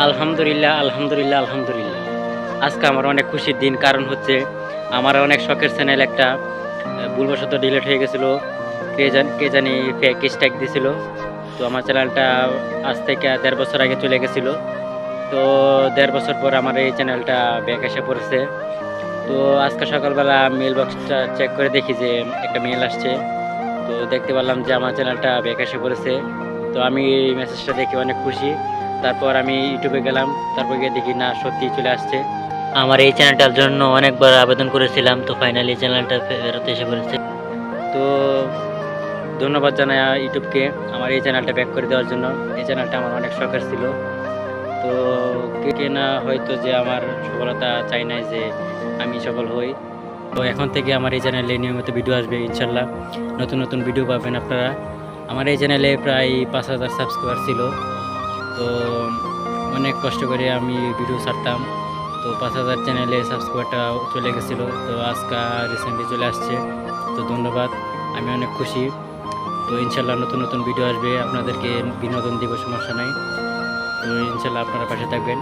আলহামদুলিল্লাহ, আলহামদুলিল্লাহ, আলহামদুলিল্লাহ। আজকে আমার অনেক খুশির দিন। কারণ হচ্ছে আমার অনেক শখের চ্যানেল একটা ভুলবশত ডিলিট হয়ে গেছিল। কে জানি ফেক স্ট্রাইক দিছিল। তো আমার চ্যানেলটা আজ থেকে ১.৫ বছর আগে চলে গেছিল। তো ১.৫ বছর পর আমার এই চ্যানেলটা ব্যাক এসে পড়েছে। তো আজকে সকালবেলা মেইল বক্সটা চেক করে দেখি যে একটা মেইল আসছে। তো দেখতে পারলাম যে আমার চ্যানেলটা ব্যাক এসে পড়েছে। তো আমি এই মেসেজটা দেখে অনেক খুশি। তারপর আমি ইউটিউবে গেলাম। তারপর গিয়ে দেখি না সত্যিই চলে আসছে। আমার এই চ্যানেলটার জন্য অনেকবার আবেদন করেছিলাম। তো ফাইনালি চ্যানেলটা ফেরত এসে পড়েছে। তো ধন্যবাদ জানাই ইউটিউবকে আমার এই চ্যানেলটা ব্যাক করে দেওয়ার জন্য। এই চ্যানেলটা আমার অনেক শখের ছিল। তো কে না হয়তো যে আমার সফলতা চাই নাই যে আমি সফল হই। তো এখন থেকে আমার এই চ্যানেলে নিয়মিত ভিডিও আসবে ইনশাল্লাহ। নতুন নতুন ভিডিও পাবেন আপনারা। আমার এই চ্যানেলে প্রায় ৫,০০০ সাবস্ক্রাইবার ছিল। তো অনেক কষ্ট করে আমি ভিডিও ছাড়তাম। তো ৫,০০০ চ্যানেলে সাবস্ক্রাইবারটা চলে গেছিলো। তো আজকে রিসেন্টলি চলে আসছে। তো ধন্যবাদ। আমি অনেক খুশি। তো ইনশাল্লাহ নতুন নতুন ভিডিও আসবে। আপনাদেরকে বিনোদন দিব, সমস্যা নাই। তো ইনশাল্লাহ আপনারা পাশে থাকবেন।